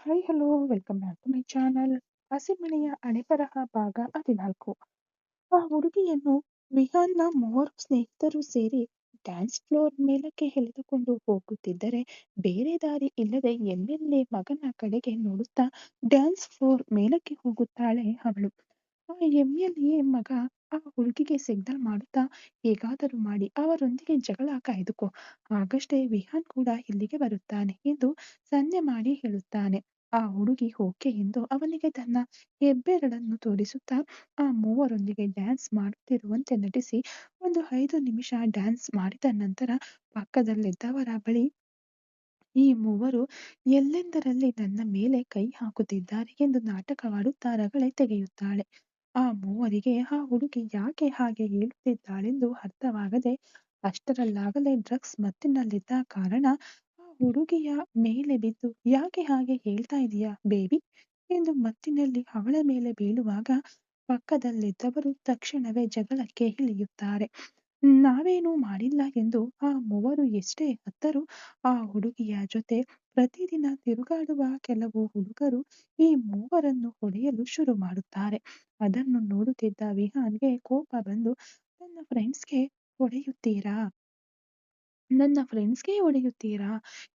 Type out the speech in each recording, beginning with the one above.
Hi hello welcome back to my channel. ಹಸಿಮಣೆಯ ಹಣೆಬರಹ ಭಾಗ 14. ಆ ಹುಡುಗಿಯನ್ನು ವಿಹಾನ್ನ ಮೂವರು ಸ್ನೇಹಿತರು ಸೇರಿ ಡ್ಯಾನ್ಸ್ ಫ್ಲೋರ್ ಮೇಲಕ್ಕೆ ಎಳೆದುಕೊಂಡು ಹೋಗುತ್ತಿದ್ದರೆ ಬೇರೆ ದಾರಿ ಇಲ್ಲದೆ ಎಲ್ಲೆಲ್ಲೇ ಮಗನ ಕಡೆಗೆ ನೋಡುತ್ತಾ ಡ್ಯಾನ್ಸ್ ಫ್ಲೋರ್ ಮೇಲಕ್ಕೆ ಹೋಗುತ್ತಾಳೆ ಅವಳು. ಆ ಎಮ್ಮೆಲ್ಲಿಯೇ ಮಗ ಆ ಹುಡುಗಿಗೆ ಸಿಗ್ನಲ್ ಮಾಡುತ್ತಾ ಹೇಗಾದರೂ ಮಾಡಿ ಅವರೊಂದಿಗೆ ಜಗಳ ಕಾಯ್ದುಕೋ, ಆಗಷ್ಟೇ ವಿಹಾನ್ ಕೂಡ ಇಲ್ಲಿಗೆ ಬರುತ್ತಾನೆ ಎಂದು ಸನ್ನೆ ಮಾಡಿ ಹೇಳುತ್ತಾನೆ. ಆ ಹುಡುಗಿ ಓಕೆ ಎಂದು ಅವನಿಗೆ ತನ್ನ ಹೆಬ್ಬೆರಳನ್ನು ತೋರಿಸುತ್ತಾ ಆ ಮೂವರೊಂದಿಗೆ ಡ್ಯಾನ್ಸ್ ಮಾಡುತ್ತಿರುವಂತೆ ನಟಿಸಿ ಒಂದು 5 ನಿಮಿಷ ಡ್ಯಾನ್ಸ್ ಮಾಡಿದ ನಂತರ ಪಕ್ಕದಲ್ಲಿದ್ದವರ ಬಳಿ ಈ ಮೂವರು ಎಲ್ಲೆಂದರಲ್ಲಿ ನನ್ನ ಮೇಲೆ ಕೈ ಹಾಕುತ್ತಿದ್ದಾರೆ ಎಂದು ನಾಟಕವಾಡುತ್ತಾ ರಗಳೆ ತೆಗೆಯುತ್ತಾಳೆ. ಆ ಮೂವರಿಗೆ ಆ ಹುಡುಗಿ ಯಾಕೆ ಹಾಗೆ ಹೇಳುತ್ತಿದ್ದಾಳೆಂದು ಅರ್ಥವಾಗದೆ ಅಷ್ಟರಲ್ಲಾಗಲೇ ಡ್ರಗ್ಸ್ ಮತ್ತಿನಲ್ಲಿದ್ದ ಕಾರಣ ಆ ಹುಡುಗಿಯ ಮೇಲೆ ಬಿದ್ದು ಯಾಕೆ ಹಾಗೆ ಹೇಳ್ತಾ ಇದೀಯಾ ಬೇಬಿ ಎಂದು ಮತ್ತಿನಲ್ಲಿ ಅವಳ ಮೇಲೆ ಬೀಳುವಾಗ ಪಕ್ಕದಲ್ಲಿದ್ದವರು ತಕ್ಷಣವೇ ಜಗಳಕ್ಕೆ ಇಳಿಯುತ್ತಾರೆ. ನಾವೇನೂ ಮಾಡಿಲ್ಲ ಎಂದು ಆ ಮೂವರು ಎಷ್ಟೇ ಹತ್ತರೂ ಆ ಹುಡುಗಿಯ ಜೊತೆ ಪ್ರತಿದಿನ ತಿರುಗಾಡುವ ಕೆಲವು ಹುಡುಗರು ಈ ಮೂವರನ್ನು ಹೊಡೆಯಲು ಶುರು ಮಾಡುತ್ತಾರೆ. ಅದನ್ನು ನೋಡುತ್ತಿದ್ದ ವಿಹಾನ್ಗೆ ಕೋಪ ಬಂದು ನನ್ನ ಫ್ರೆಂಡ್ಸ್ಗೆ ಹೊಡೆಯುತ್ತೀರಾ ನನ್ನ ಫ್ರೆಂಡ್ಸ್ಗೆ ಹೊಡೆಯುತ್ತೀರಾ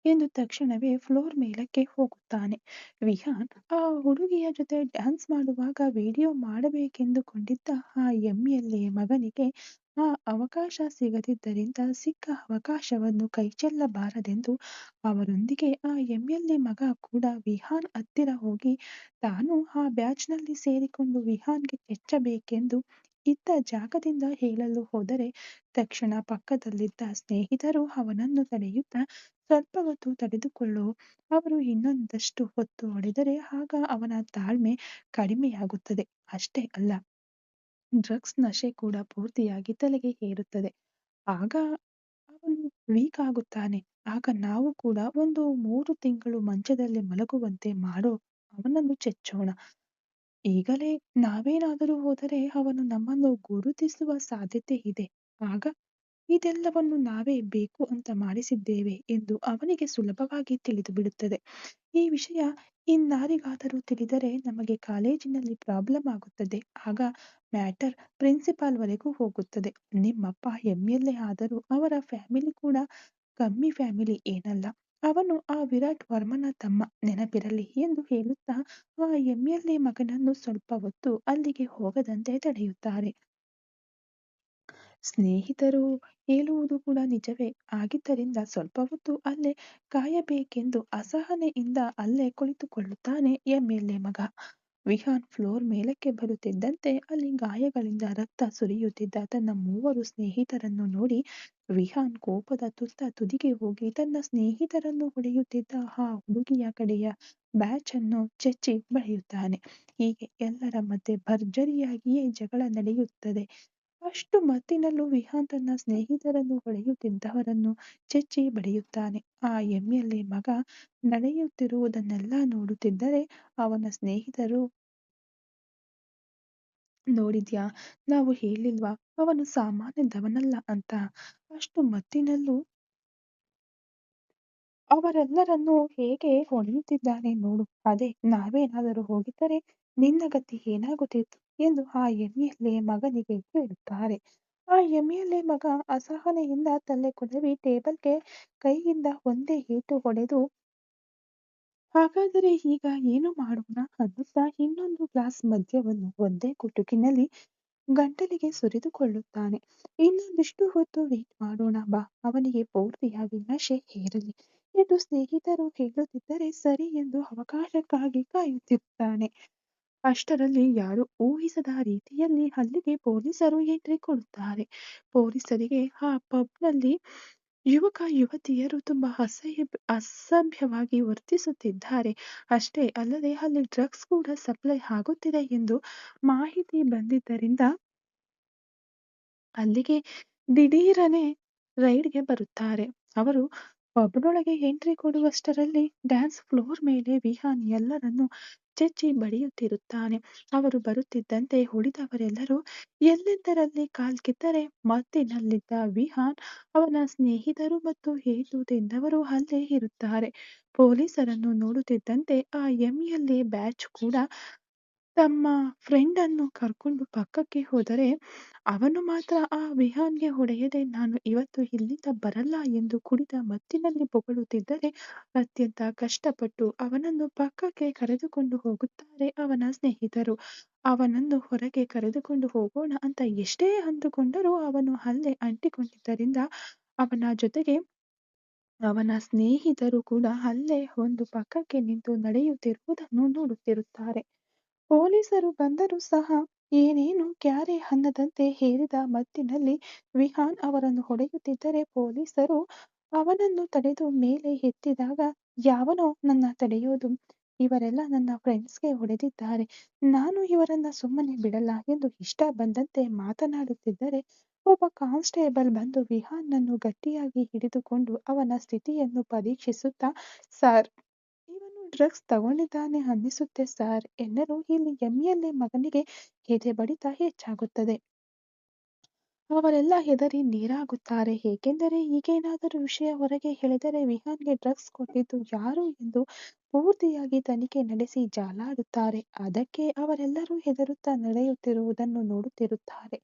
ಎಂದು ತಕ್ಷಣವೇ ಫ್ಲೋರ್ ಮೇಲಕ್ಕೆ ಹೋಗುತ್ತಾನೆ. ವಿಹಾನ್ ಆ ಹುಡುಗಿಯ ಜೊತೆ ಡ್ಯಾನ್ಸ್ ಮಾಡುವಾಗ ವಿಡಿಯೋ ಮಾಡಬೇಕೆಂದುಕೊಂಡಿದ್ದ ಆ ಎಮ್ಮೆಲ್ಲೆ ಮಗನಿಗೆ ಆ ಅವಕಾಶ ಸಿಗದಿದ್ದರಿಂದ ಸಿಕ್ಕ ಅವಕಾಶವನ್ನು ಕೈಚೆಲ್ಲಬಾರದೆಂದು ಅವರೊಂದಿಗೆ ಆ ಎಮ್ಮೆಲ್ಲೆ ಮಗ ಕೂಡ ವಿಹಾನ್ ಹತ್ತಿರ ಹೋಗಿ ತಾನು ಆ ಬ್ಯಾಚ್ನಲ್ಲಿ ಸೇರಿಕೊಂಡು ವಿಹಾನ್ಗೆ ಕೆಚ್ಚಬೇಕೆಂದು ಇದ್ದ ಜಾಗದಿಂದ ಹೇಳಲು ಹೋದರೆ ತಕ್ಷಣ ಪಕ್ಕದಲ್ಲಿದ್ದ ಸ್ನೇಹಿತರು ಅವನನ್ನು ತಡೆಯುತ್ತಾ ಸ್ವಲ್ಪ ಹೊತ್ತು ತಡೆದುಕೊಳ್ಳೋ, ಅವರು ಇನ್ನೊಂದಷ್ಟು ಹೊತ್ತು ಹೊಡೆದರೆ ಆಗ ಅವನ ತಾಳ್ಮೆ ಕಡಿಮೆಯಾಗುತ್ತದೆ, ಅಷ್ಟೇ ಅಲ್ಲ ಡ್ರಗ್ಸ್ ನಶೆ ಕೂಡ ಪೂರ್ತಿಯಾಗಿ ತಲೆಗೆ ಏರುತ್ತದೆ, ಆಗ ಅವನು ವೀಕ್ ಆಗುತ್ತಾನೆ, ಆಗ ನಾವು ಕೂಡ ಒಂದು 3 ತಿಂಗಳು ಮಂಚದಲ್ಲಿ ಮಲಗುವಂತೆ ಮಾಡೋ, ಅವನನ್ನು ಚೆಚ್ಚೋಣ. ಈಗಲೇ ನಾವೇನಾದರೂ ಹೋದರೆ ಅವನು ನಮ್ಮನ್ನು ಗುರುತಿಸುವ ಸಾಧ್ಯತೆ ಇದೆ, ಆಗ ಇದೆಲ್ಲವನ್ನು ನಾವೇ ಬೇಕು ಅಂತ ಮಾಡಿಸಿದ್ದೇವೆ ಎಂದು ಅವನಿಗೆ ಸುಲಭವಾಗಿ ತಿಳಿದುಬಿಡುತ್ತದೆ. ಈ ವಿಷಯ ಇನ್ನಾರಿಗಾದರೂ ತಿಳಿದರೆ ನಮಗೆ ಕಾಲೇಜಿನಲ್ಲಿ ಪ್ರಾಬ್ಲಮ್ ಆಗುತ್ತದೆ, ಆಗ ಮ್ಯಾಟರ್ ಪ್ರಿನ್ಸಿಪಾಲ್ ವರೆಗೂ ಹೋಗುತ್ತದೆ. ನಿಮ್ಮಪ್ಪ ಎಮ್ಮೆಲ್ಲೆ ಆದರೂ ಅವರ ಫ್ಯಾಮಿಲಿ ಕೂಡ ಕಮ್ಮಿ ಫ್ಯಾಮಿಲಿ ಏನಲ್ಲ, ಅವನು ಆ ವಿರಾಟ್ ವರ್ಮನ ತಮ್ಮ, ನೆನಪಿರಲಿ ಎಂದು ಹೇಳುತ್ತಾ ಆ ಎಮ್ಮೆಲ್ಲೆ ಮಗನನ್ನು ಸ್ವಲ್ಪ ಹೊತ್ತು ಅಲ್ಲಿಗೆ ಹೋಗದಂತೆ ತಡೆಯುತ್ತಾರೆ. ಸ್ನೇಹಿತರು ಹೇಳುವುದು ಕೂಡ ನಿಜವೇ ಆಗಿದ್ದರಿಂದ ಸ್ವಲ್ಪ ಹೊತ್ತು ಅಲ್ಲೇ ಕಾಯಬೇಕೆಂದು ಅಸಹನೆಯಿಂದ ಅಲ್ಲೇ ಕುಳಿತುಕೊಳ್ಳುತ್ತಾನೆ ಎಮ್ಮೆಲ್ಲೆ ಮಗ. ವಿಹಾನ್ ಫ್ಲೋರ್ ಮೇಲಕ್ಕೆ ಬರುತ್ತಿದ್ದಂತೆ ಅಲ್ಲಿ ಗಾಯಗಳಿಂದ ರಕ್ತ ಸುರಿಯುತ್ತಿದ್ದ ತನ್ನ ಮೂವರು ಸ್ನೇಹಿತರನ್ನು ನೋಡಿ ವಿಹಾನ್ ಕೋಪದ ತುದಿಗೆ ಹೋಗಿ ತನ್ನ ಸ್ನೇಹಿತರನ್ನು ಹೊಡೆಯುತ್ತಿದ್ದ ಆ ಹುಡುಗಿಯ ಕಡೆಯ ಬ್ಯಾಚ್ ಅನ್ನು ಚೆಚ್ಚಿ ಬಡಿಯುತ್ತಾನೆ. ಹೀಗೆ ಎಲ್ಲರ ಮಧ್ಯೆ ಭರ್ಜರಿಯಾಗಿಯೇ ಜಗಳ ನಡೆಯುತ್ತದೆ. ಅಷ್ಟು ಮತ್ತಿನಲ್ಲೂ ವಿಹಾನ್ ತನ್ನ ಸ್ನೇಹಿತರನ್ನು ಹೊಡೆಯುತ್ತಿದ್ದವರನ್ನು ಚೆಚ್ಚಿ ಬಡಿಯುತ್ತಾನೆ. ಆ ಎಮ್ಮೆಲ್ಲೆ ಮಗ ನಡೆಯುತ್ತಿರುವುದನ್ನೆಲ್ಲ ನೋಡುತ್ತಿದ್ದರೆ ಅವನ ಸ್ನೇಹಿತರು ನೋಡಿದ್ಯಾ, ನಾವು ಹೇಳಿಲ್ವಾ ಅವನು ಸಾಮಾನ್ಯದವನಲ್ಲ ಅಂತ, ಅಷ್ಟು ಮತ್ತಿನಲ್ಲೂ ಅವರೆಲ್ಲರನ್ನೂ ಹೇಗೆ ಹೊಡೆಯುತ್ತಿದ್ದಾನೆ ನೋಡು, ಅದೇ ನಾವೇನಾದರೂ ಹೋಗಿದ್ದರೆ ನಿನ್ನ ಗತಿ ಏನಾಗುತ್ತಿತ್ತು ಎಂದು ಆ ಎಮ್ಮೆಲ್ಲೆ ಮಗನಿಗೆ ಹೇಳುತ್ತಾರೆ. ಆ ಎಮ್ಮೆಲ್ಲೆ ಮಗ ಅಸಹನೆಯಿಂದ ತಲೆ ಕೊಡವಿ ಟೇಬಲ್ಗೆ ಕೈಯಿಂದ ಒಂದೇ ಏಟು ಹೊಡೆದು ಹಾಗಾದರೆ ಈಗ ಏನು ಮಾಡೋಣ ಅನ್ನುತ್ತಾ ಇನ್ನೊಂದು ಗ್ಲಾಸ್ ಮದ್ಯವನ್ನು ಒಂದೇ ಕುಟುಕಿನಲ್ಲಿ ಗಂಟಲಿಗೆ ಸುರಿದುಕೊಳ್ಳುತ್ತಾನೆ. ಇನ್ನೊಂದಿಷ್ಟು ಹೊತ್ತು ವೇಟ್ ಮಾಡೋಣ ಬಾ, ಅವನಿಗೆ ಪೂರ್ತಿಯಾಗಿ ನಶೆ ಏರಲಿ ಎಂದು ಸ್ನೇಹಿತರು ಹೇಳುತ್ತಿದ್ದರೆ ಸರಿ ಎಂದು ಅವಕಾಶಕ್ಕಾಗಿ ಕಾಯುತ್ತಿರುತ್ತಾನೆ. ಅಷ್ಟರಲ್ಲಿ ಯಾರೂ ಊಹಿಸದ ರೀತಿಯಲ್ಲಿ ಅಲ್ಲಿಗೆ ಪೊಲೀಸರು ಎಂಟ್ರಿ ಕೊಡುತ್ತಾರೆ. ಪೊಲೀಸರಿಗೆ ಆ ಪಬ್ನಲ್ಲಿ ಯುವಕ ಯುವತಿಯರು ತುಂಬಾ ಅಸಭ್ಯವಾಗಿ ವರ್ತಿಸುತ್ತಿದ್ದಾರೆ, ಅಷ್ಟೇ ಅಲ್ಲದೆ ಅಲ್ಲಿ ಡ್ರಗ್ಸ್ ಕೂಡ ಸಪ್ಲೈ ಆಗುತ್ತಿದೆ ಎಂದು ಮಾಹಿತಿ ಬಂದಿದ್ದರಿಂದ ಅಲ್ಲಿಗೆ ದಿಢೀರನೆ ರೈಡ್ಗೆ ಬರುತ್ತಾರೆ. ಅವರು ಪಬ್‌ನೊಳಗೆ ಎಂಟ್ರಿ ಕೊಡುವಷ್ಟರಲ್ಲಿ ಡ್ಯಾನ್ಸ್ ಫ್ಲೋರ್ ಮೇಲೆ ವಿಹಾನ್ ಎಲ್ಲರನ್ನೂ ಚೆಚ್ಚಿ ಬಡಿಯುತ್ತಿರುತ್ತಾನೆ. ಅವರು ಬರುತ್ತಿದ್ದಂತೆ ಉಳಿದವರೆಲ್ಲರೂ ಎಲ್ಲೆಂದರಲ್ಲಿ ಕಾಲ್ಕಿತ್ತರೆ ಮತ್ತಿನಲ್ಲಿದ್ದ ವಿಹಾನ್, ಅವನ ಸ್ನೇಹಿತರು ಮತ್ತು ಹೇತು ತಿಂದವರು ಅಲ್ಲೇ ಇರುತ್ತಾರೆ. ಪೊಲೀಸರನ್ನು ನೋಡುತ್ತಿದ್ದಂತೆ ಆ ಎಂಎಲ್‌ಎ ಬ್ಯಾಚ್ ಕೂಡ ತಮ್ಮ ಫ್ರೆಂಡನ್ನು ಕರ್ಕೊಂಡು ಪಕ್ಕಕ್ಕೆ ಹೋದರೆ, ಅವನು ಮಾತ್ರ ಆ ವಿಹಾನ್‌ಗೆ ಹೊಡೆಯದೆ ನಾನು ಇವತ್ತು ಇಲ್ಲಿಂದ ಬರಲ್ಲ ಎಂದು ಕುಡಿದ ಮತ್ತಿನಲ್ಲಿ ಬೊಗಳುತ್ತಿದ್ದರೆ, ಅತ್ಯಂತ ಕಷ್ಟಪಟ್ಟು ಅವನನ್ನು ಪಕ್ಕಕ್ಕೆ ಕರೆದುಕೊಂಡು ಹೋಗುತ್ತಾರೆ ಅವನ ಸ್ನೇಹಿತರು. ಅವನನ್ನು ಹೊರಗೆ ಕರೆದುಕೊಂಡು ಹೋಗೋಣ ಅಂತ ಎಷ್ಟೇ ಅಂದುಕೊಂಡರೂ ಅವನು ಅಲ್ಲೇ ಅಂಟಿಕೊಂಡಿದ್ದರಿಂದ ಅವನ ಜೊತೆಗೆ ಅವನ ಸ್ನೇಹಿತರು ಕೂಡ ಅಲ್ಲೇ ಒಂದು ಪಕ್ಕಕ್ಕೆ ನಿಂತು ನಡೆಯುತ್ತಿರುವುದನ್ನು ನೋಡುತ್ತಿರುತ್ತಾರೆ. ಪೊಲೀಸರು ಬಂದರೂ ಸಹ ಏನೇನೂ ಕ್ಯಾರೆ ಅನ್ನದಂತೆ ಹೇರಿದ ಮತ್ತಿನಲ್ಲಿ ವಿಹಾನ್ ಅವರನ್ನು ಹೊಡೆಯುತ್ತಿದ್ದರೆ, ಪೊಲೀಸರು ಅವನನ್ನು ತಡೆದು ಮೇಲೆ ಎತ್ತಿದಾಗ, ಯಾವನೋ ನನ್ನ ತಡೆಯೋದು, ಇವರೆಲ್ಲ ನನ್ನ ಫ್ರೆಂಡ್ಸ್‌ಗೆ ಹೊಡೆದಿದ್ದಾರೆ, ನಾನು ಇವರನ್ನ ಸುಮ್ಮನೆ ಬಿಡಲ್ಲ ಎಂದು ಇಷ್ಟ ಬಂದಂತೆ ಮಾತನಾಡುತ್ತಿದ್ದರೆ, ಒಬ್ಬ ಕಾನ್ಸ್‌ಟೇಬಲ್ ಬಂದು ವಿಹಾನ್‌ನನ್ನು ಗಟ್ಟಿಯಾಗಿ ಹಿಡಿದುಕೊಂಡು ಅವನ ಸ್ಥಿತಿಯನ್ನು ಪರೀಕ್ಷಿಸುತ್ತಾ, ಸಾರ್, ಇವನು ಡ್ರಗ್ಸ್ ತಗೊಂಡಿದ್ದಾನೆ ಅನ್ನಿಸುತ್ತೆ ಸಾರ್ ಎನ್ನಲು ಇಲ್ಲಿ ಎಂಎಲ್‌ಎ ಮಗನಿಗೆ ಎದೆ ಬಡಿತ ಹೆಚ್ಚಾಗುತ್ತದೆ. ಅವರೆಲ್ಲ ಹೆದರಿ ನೀರಾಗುತ್ತಾರೆ. ಏಕೆಂದರೆ ಈಗೇನಾದರೂ ವಿಷಯ ಹೊರಗೆ ಎಳೆದರೆ ವಿಹಾನ್‌ಗೆ ಡ್ರಗ್ಸ್ ಕೊಟ್ಟಿದ್ದು ಯಾರು ಎಂದು ಪೂರ್ತಿಯಾಗಿ ತನಿಖೆ ನಡೆಸಿ ಜಾಲಾಡುತ್ತಾರೆ. ಅದಕ್ಕೆ ಅವರೆಲ್ಲರೂ ಹೆದರುತ್ತಾ ನಡೆಯುತ್ತಿರುವುದನ್ನು ನೋಡುತ್ತಿರುತ್ತಾರೆ.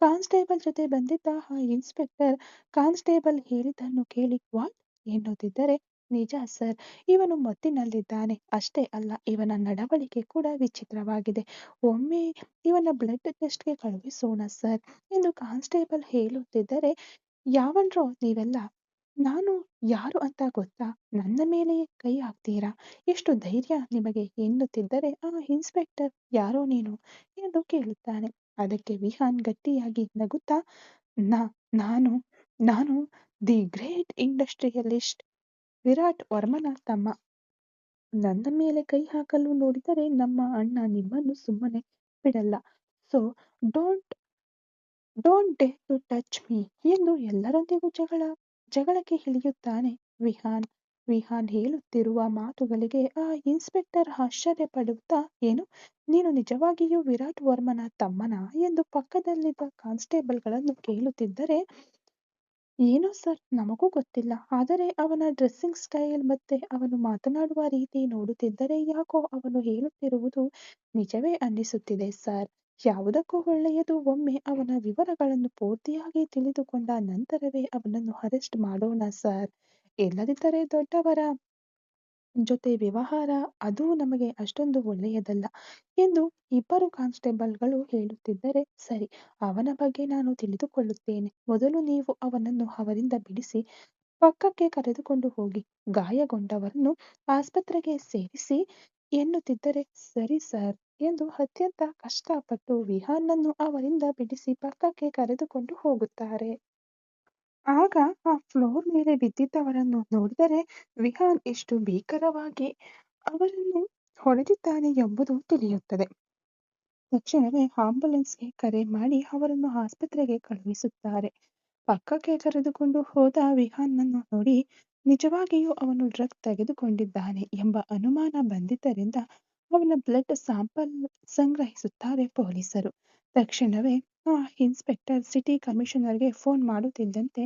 ಕಾನ್ಸ್‌ಟೇಬಲ್ ಜೊತೆ ಬಂದಿದ್ದ ಆ ಇನ್ಸ್‌ಪೆಕ್ಟರ್ ಕಾನ್ಸ್‌ಟೇಬಲ್ ಹೇಳಿದ್ದನ್ನು ಕೇಳಿ ವಾಟ್ ಎನ್ನುತ್ತಿದ್ದರೆ, ನಿಜ ಸರ್, ಇವನು ಮತ್ತಿನಲ್ಲಿದ್ದಾನೆ. ಅಷ್ಟೇ ಅಲ್ಲ, ಇವನ ನಡವಳಿಕೆ ಕೂಡ ವಿಚಿತ್ರವಾಗಿದೆ. ಒಮ್ಮೆ ಇವನ ಬ್ಲಡ್ ಟೆಸ್ಟ್‌ಗೆ ಕಳುಹಿಸೋಣ ಸರ್ ಎಂದು ಕಾನ್ಸ್‌ಟೇಬಲ್ ಹೇಳುತ್ತಿದ್ದರೆ, ಯಾವನ್ರೋ ನೀವೆಲ್ಲ, ನಾನು ಯಾರು ಅಂತ ಗೊತ್ತಾ, ನನ್ನ ಮೇಲೆಯೇ ಕೈ ಹಾಕ್ತೀರಾ, ಎಷ್ಟು ಧೈರ್ಯ ನಿಮಗೆ ಎನ್ನುತ್ತಿದ್ದರೆ, ಆ ಇನ್ಸ್‌ಪೆಕ್ಟರ್ ಯಾರೋ ನೀನು ಎಂದು ಕೇಳುತ್ತಾನೆ. ಅದಕ್ಕೆ ವಿಹಾನ್ ಗಟ್ಟಿಯಾಗಿ ನಗುತ್ತಾ, ನಾ ನಾನು ನಾನು ದಿ ಗ್ರೇಟ್ ಇಂಡಸ್ಟ್ರಿಯಲಿಸ್ಟ್ ವಿರಾಟ್ ವರ್ಮನ ತಮ್ಮ. ನನ್ನ ಮೇಲೆ ಕೈ ಹಾಕಲು ನೋಡಿದರೆ ನಮ್ಮ ಅಣ್ಣ ನಿಮ್ಮನ್ನು ಸುಮ್ಮನೆ ಬಿಡಲ್ಲ. So don't don't dare to touch me ಎಂದು ಎಲ್ಲರೊಂದಿಗೂ ಜಗಳಕ್ಕೆ ಇಳಿಯುತ್ತಾನೆ ವಿಹಾನ್. ವಿಹಾನ್ ಹೇಳುತ್ತಿರುವ ಮಾತುಗಳಿಗೆ ಆ ಇನ್ಸ್‌ಪೆಕ್ಟರ್ ಆಶ್ಚರ್ಯಪಡುತ್ತಾ, ಏನು, ನೀನು ನಿಜವಾಗಿಯೂ ವಿರಾಟ್ ವರ್ಮನ ತಮ್ಮನಾ ಎಂದು ಪಕ್ಕದಲ್ಲಿದ್ದ ಕಾನ್ಸ್‌ಟೇಬಲ್‌ಗಳನ್ನು ಕೇಳುತ್ತಿದ್ದರೆ, ಏನೋ ಸರ್, ನಮಗೂ ಗೊತ್ತಿಲ್ಲ. ಆದರೆ ಅವನ ಡ್ರೆಸ್ಸಿಂಗ್ ಸ್ಟೈಲ್ ಮತ್ತೆ ಅವನು ಮಾತನಾಡುವ ರೀತಿ ನೋಡುತ್ತಿದ್ದರೆ ಯಾಕೋ ಅವನು ಹೇಳುತ್ತಿರುವುದು ನಿಜವೇ ಅನ್ನಿಸುತ್ತಿದೆ ಸರ್. ಯಾವುದಕ್ಕೂ ಒಳ್ಳೆಯದು, ಒಮ್ಮೆ ಅವನ ವಿವರಗಳನ್ನು ಪೂರ್ತಿಯಾಗಿ ತಿಳಿದುಕೊಂಡ ನಂತರವೇ ಅವನನ್ನು ಅರೆಸ್ಟ್ ಮಾಡೋಣ ಸರ್. ಇಲ್ಲದಿದ್ದರೆ ದೊಡ್ಡವರ ಜೊತೆ ವ್ಯವಹಾರ ಅದು ನಮಗೆ ಅಷ್ಟೊಂದು ಒಳ್ಳೆಯದಲ್ಲ ಎಂದು ಇಬ್ಬರು ಕಾನ್ಸ್‌ಟೇಬಲ್‌ಗಳು ಹೇಳುತ್ತಿದ್ದರೆ, ಸರಿ, ಅವನ ಬಗ್ಗೆ ನಾನು ತಿಳಿದುಕೊಳ್ಳುತ್ತೇನೆ. ಮೊದಲು ನೀವು ಅವನನ್ನು ಅವರಿಂದ ಬಿಡಿಸಿ ಪಕ್ಕಕ್ಕೆ ಕರೆದುಕೊಂಡು ಹೋಗಿ, ಗಾಯಗೊಂಡವರನ್ನು ಆಸ್ಪತ್ರೆಗೆ ಸೇರಿಸಿ ಎನ್ನುತ್ತಿದ್ದರೆ, ಸರಿ ಸರ್ ಎಂದು ಅತ್ಯಂತ ಕಷ್ಟಪಟ್ಟು ವಿಹಾನ್‌ನನ್ನು ಅವರಿಂದ ಬಿಡಿಸಿ ಪಕ್ಕಕ್ಕೆ ಕರೆದುಕೊಂಡು ಹೋಗುತ್ತಾರೆ. ಆಗ ಆ ಫ್ಲೋರ್ ಮೇಲೆ ಬಿದ್ದಿದ್ದವರನ್ನು ನೋಡಿದರೆ ವಿಹಾನ್ ಎಷ್ಟು ಭೀಕರವಾಗಿ ಅವರನ್ನು ಹೊಡೆದಿದ್ದಾನೆ ಎಂಬುದು ತಿಳಿಯುತ್ತದೆ. ತಕ್ಷಣವೇ ಆಂಬ್ಯುಲೆನ್ಸ್‌ಗೆ ಕರೆ ಮಾಡಿ ಅವರನ್ನು ಆಸ್ಪತ್ರೆಗೆ ಕಳುಹಿಸುತ್ತಾರೆ. ಪಕ್ಕಕ್ಕೆ ಕರೆದುಕೊಂಡು ಹೋದ ವಿಹಾನ್‌ನನ್ನು ನೋಡಿ ನಿಜವಾಗಿಯೂ ಅವನು ಡ್ರಗ್ ತೆಗೆದುಕೊಂಡಿದ್ದಾನೆ ಎಂಬ ಅನುಮಾನ ಬಂದಿದ್ದರಿಂದ ಅವನ ಬ್ಲಡ್ ಸ್ಯಾಂಪಲ್ ಸಂಗ್ರಹಿಸುತ್ತಾರೆ ಪೊಲೀಸರು. ತಕ್ಷಣವೇ ಆ ಇನ್ಸ್‌ಪೆಕ್ಟರ್ ಸಿಟಿ ಕಮಿಷನರ್‌ಗೆ ಫೋನ್ ಮಾಡುತ್ತಿದ್ದಂತೆ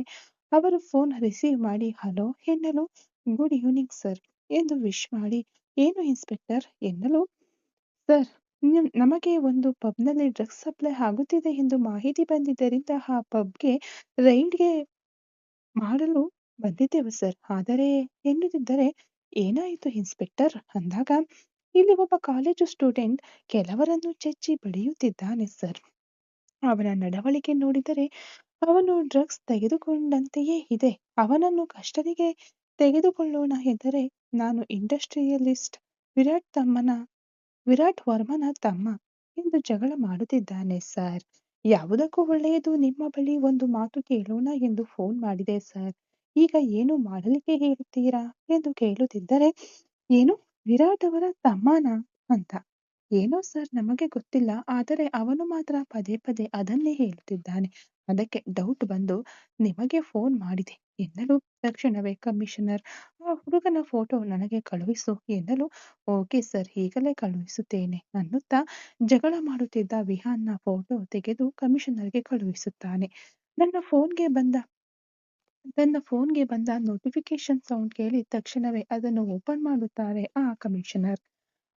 ಅವರು ಫೋನ್ ರಿಸೀವ್ ಮಾಡಿ ಹಲೋ ಎನ್ನಲು, ಗುಡ್ ಈವ್ನಿಂಗ್ ಸರ್ ಎಂದು ವಿಶ್ ಮಾಡಿ, ಏನು ಇನ್ಸ್‌ಪೆಕ್ಟರ್ ಎನ್ನಲು, ಸರ್, ನಮಗೆ ಒಂದು ಪಬ್‌ನಲ್ಲಿ ಡ್ರಗ್ಸ್ ಸಪ್ಲೈ ಆಗುತ್ತಿದೆ ಎಂದು ಮಾಹಿತಿ ಬಂದಿದ್ದರಿಂದ ಆ ಪಬ್‌ಗೆ ರೈಡ್‌ಗೆ ಮಾಡಲು ಬಂದಿದ್ದೆವು ಸರ್. ಆದರೆ ಎನ್ನುತ್ತಿದ್ದರೆ, ಏನಾಯಿತು ಇನ್ಸ್‌ಪೆಕ್ಟರ್ ಅಂದಾಗ, ಇಲ್ಲಿ ಒಬ್ಬ ಕಾಲೇಜು ಸ್ಟೂಡೆಂಟ್ ಕೆಲವರನ್ನು ಚೆಚ್ಚಿ ಬಡಿಯುತ್ತಿದ್ದಾನೆ ಸರ್. ಅವನ ನಡವಳಿಕೆ ನೋಡಿದರೆ ಅವನು ಡ್ರಗ್ಸ್ ತೆಗೆದುಕೊಂಡಂತೆಯೇ ಇದೆ. ಅವನನ್ನು ಕಸ್ಟಡಿಗೆ ತೆಗೆದುಕೊಳ್ಳೋಣ ಎಂದರೆ, ನಾನು ಇಂಡಸ್ಟ್ರಿಯಲಿಸ್ಟ್ ವಿರಾಟ್ ವರ್ಮನ ತಮ್ಮ ಎಂದು ಜಗಳ ಮಾಡುತ್ತಿದ್ದಾನೆ ಸರ್. ಯಾವುದಕ್ಕೂ ಒಳ್ಳೆಯದು, ನಿಮ್ಮ ಬಳಿ ಒಂದು ಮಾತು ಕೇಳೋಣ ಎಂದು ಫೋನ್ ಮಾಡಿದೆ ಸರ್. ಈಗ ಏನು ಮಾಡಲಿಕ್ಕೆ ಹೇಳುತ್ತೀರಾ ಎಂದು ಕೇಳುತ್ತಿದ್ದರೆ, ಏನು, ವಿರಾಟ್ ಅವರ ತಮ್ಮನಾ ಅಂತ. ಏನೋ ಸರ್, ನಮಗೆ ಗೊತ್ತಿಲ್ಲ. ಆದರೆ ಅವನು ಮಾತ್ರ ಪದೇ ಪದೇ ಅದನ್ನೇ ಹೇಳುತ್ತಿದ್ದಾನೆ. ಅದಕ್ಕೆ ಡೌಟ್ ಬಂದು ನಿಮಗೆ ಫೋನ್ ಮಾಡಿದೆ ಎನ್ನಲು ತಕ್ಷಣವೇ ಕಮಿಷನರ್ ಆ ಹುಡುಗನ ಫೋಟೋ ನನಗೆ ಕಳುಹಿಸು ಎನ್ನಲು ಓಕೆ ಸರ್ ಈಗಲೇ ಕಳುಹಿಸುತ್ತೇನೆ ಅನ್ನುತ್ತಾ ಜಗಳ ಮಾಡುತ್ತಿದ್ದ ವಿಹಾನ್ನ ಫೋಟೋ ತೆಗೆದು ಕಮಿಷನರ್ಗೆ ಕಳುಹಿಸುತ್ತಾನೆ. ನನ್ನ ಫೋನ್ಗೆ ಬಂದ ತನ್ನ ಫೋನ್ಗೆ ಬಂದ ನೋಟಿಫಿಕೇಶನ್ ಸೌಂಡ್ ಕೇಳಿ ತಕ್ಷಣವೇ ಅದನ್ನು ಓಪನ್ ಮಾಡುತ್ತಾರೆ ಆ ಕಮಿಷನರ್.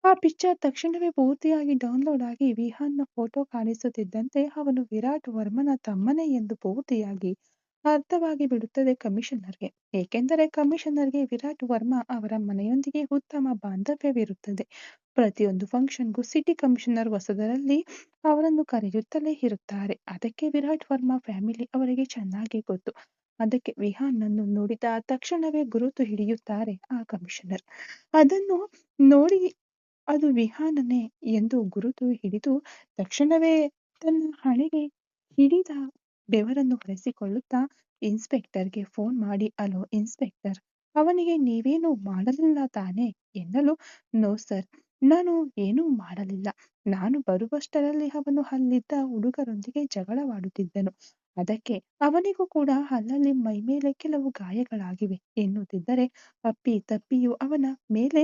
ಆ ಪಿಕ್ಚರ್ ತಕ್ಷಣವೇ ಪೂರ್ತಿಯಾಗಿ ಡೌನ್ಲೋಡ್ ಆಗಿ ವಿಹಾನ್ನ ಫೋಟೋ ಕಾಣಿಸುತ್ತಿದ್ದಂತೆ ಅವನು ವಿರಾಟ್ ವರ್ಮನ ತಮ್ಮನೇ ಎಂದು ಪೂರ್ತಿಯಾಗಿ ಅರ್ಥವಾಗಿ ಬಿಡುತ್ತದೆ ಕಮಿಷನರ್ಗೆ. ಏಕೆಂದರೆ ಕಮಿಷನರ್ಗೆ ವಿರಾಟ್ ವರ್ಮಾ ಅವರ ಮನೆಯೊಂದಿಗೆ ಉತ್ತಮ ಬಾಂಧವ್ಯವಿರುತ್ತದೆ. ಪ್ರತಿಯೊಂದು ಫಂಕ್ಷನ್ಗೂ ಸಿಟಿ ಕಮಿಷನರ್ ಹೊಸದರಲ್ಲಿ ಅವರನ್ನು ಕರೆಯುತ್ತಲೇ ಇರುತ್ತಾರೆ. ಅದಕ್ಕೆ ವಿರಾಟ್ ವರ್ಮಾ ಫ್ಯಾಮಿಲಿ ಅವರಿಗೆ ಚೆನ್ನಾಗಿ ಗೊತ್ತು. ಅದಕ್ಕೆ ವಿಹಾನ್ನನ್ನು ನೋಡಿದ ತಕ್ಷಣವೇ ಗುರುತು ಹಿಡಿಯುತ್ತಾರೆ ಆ ಕಮಿಷನರ್. ಅದನ್ನು ನೋಡಿ ಅದು ವಿಹಾನನೇ ಎಂದು ಗುರುತು ಹಿಡಿದು ತಕ್ಷಣವೇ ತನ್ನ ಹಣೆಗೆ ಹಿಡಿದ ಬೆವರನ್ನು ಒರೆಸಿಕೊಳ್ಳುತ್ತಾ ಇನ್ಸ್ಪೆಕ್ಟರ್ಗೆ ಫೋನ್ ಮಾಡಿ ಹಲೋ ಇನ್ಸ್ಪೆಕ್ಟರ್, ಅವನಿಗೆ ನೀವೇನೂ ಮಾಡಲಿಲ್ಲ ತಾನೇ ಎನ್ನಲು ನೋ ಸರ್, ನಾನು ಏನೂ ಮಾಡಲಿಲ್ಲ. ನಾನು ಬರುವಷ್ಟರಲ್ಲಿ ಅವನು ಅಲ್ಲಿದ್ದ ಹುಡುಗರೊಂದಿಗೆ ಜಗಳವಾಡುತ್ತಿದ್ದನು. ಅದಕ್ಕೆ ಅವನಿಗೂ ಕೂಡ ಅಲ್ಲಲ್ಲಿ ಮೈಮೇಲೆ ಕೆಲವು ಗಾಯಗಳಾಗಿವೆ ಎನ್ನುತ್ತಿದ್ದರೆ ಅಪ್ಪಿ ತಪ್ಪಿಯೂ ಅವನ ಮೇಲೆ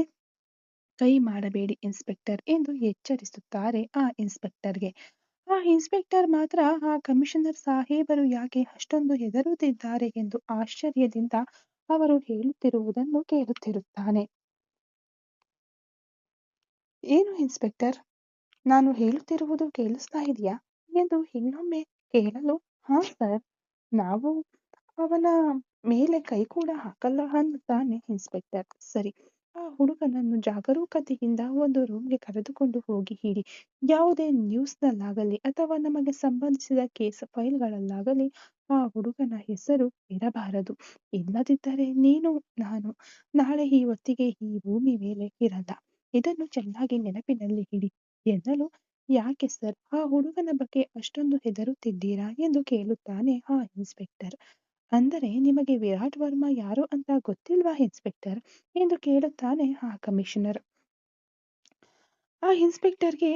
ಕೈ ಮಾಡಬೇಡಿ ಇನ್ಸ್ಪೆಕ್ಟರ್ ಎಂದು ಎಚ್ಚರಿಸುತ್ತಾರೆ ಆ ಇನ್ಸ್ಪೆಕ್ಟರ್ಗೆ. ಆ ಇನ್ಸ್ಪೆಕ್ಟರ್ ಮಾತ್ರ ಆ ಕಮಿಷನರ್ ಸಾಹೇಬರು ಯಾಕೆ ಅಷ್ಟೊಂದು ಹೆದರುತ್ತಿದ್ದಾರೆ ಎಂದು ಆಶ್ಚರ್ಯದಿಂದ ಅವರು ಹೇಳುತ್ತಿರುವುದನ್ನು ಕೇಳುತ್ತಿರುತ್ತಾನೆ. ಏನು ಇನ್ಸ್ಪೆಕ್ಟರ್, ನಾನು ಹೇಳುತ್ತಿರುವುದು ಕೇಳಿಸ್ತಾ ಇದೆಯಾ ಎಂದು ಇನ್ನೊಮ್ಮೆ ಕೇಳಲು ಹಾ ಸರ್, ನಾವು ಅವನ ಮೇಲೆ ಕೈ ಕೂಡ ಹಾಕಲ್ಲ ಅನ್ನುತ್ತಾನೆ ಇನ್ಸ್ಪೆಕ್ಟರ್. ಸರಿ, ಆ ಹುಡುಗನನ್ನು ಜಾಗರೂಕತೆಯಿಂದ ಒಂದು ರೂಮ್ಗೆ ಕರೆದುಕೊಂಡು ಹೋಗಿ ಇಡಿ. ಯಾವುದೇ ನ್ಯೂಸ್ನಲ್ಲಾಗಲಿ ಅಥವಾ ನಮಗೆ ಸಂಬಂಧಿಸಿದ ಕೇಸ್ ಫೈಲ್ಗಳಲ್ಲಾಗಲಿ ಆ ಹುಡುಗನ ಹೆಸರು ಇರಬಾರದು. ಇಲ್ಲದಿದ್ದರೆ ನೀನು ನಾನು ನಾಳೆ ಈ ಹೊತ್ತಿಗೆ ಈ ಭೂಮಿ ಮೇಲೆ ಇರಲ್ಲ. ಇದನ್ನು ಚೆನ್ನಾಗಿ ನೆನಪಿನಲ್ಲಿ ಇಡಿ ಎನ್ನಲು ಯಾಕೆ ಸರ್, ಆ ಹುಡುಗನ ಬಗ್ಗೆ ಅಷ್ಟೊಂದು ಹೆದರುತ್ತಿದ್ದೀರಾ ಎಂದು ಕೇಳುತ್ತಾನೆ ಆ ಇನ್ಸ್ಪೆಕ್ಟರ್. ಅಂದರೆ ನಿಮಗೆ ವಿರಾಟ್ ವರ್ಮಾ ಯಾರು ಅಂತ ಗೊತ್ತಿಲ್ವಾ ಇನ್ಸ್ಪೆಕ್ಟರ್ ಎಂದು ಕೇಳುತ್ತಾನೆ ಆ ಕಮಿಷನರ್. ಆ ಇನ್ಸ್ಪೆಕ್ಟರ್ಗೆ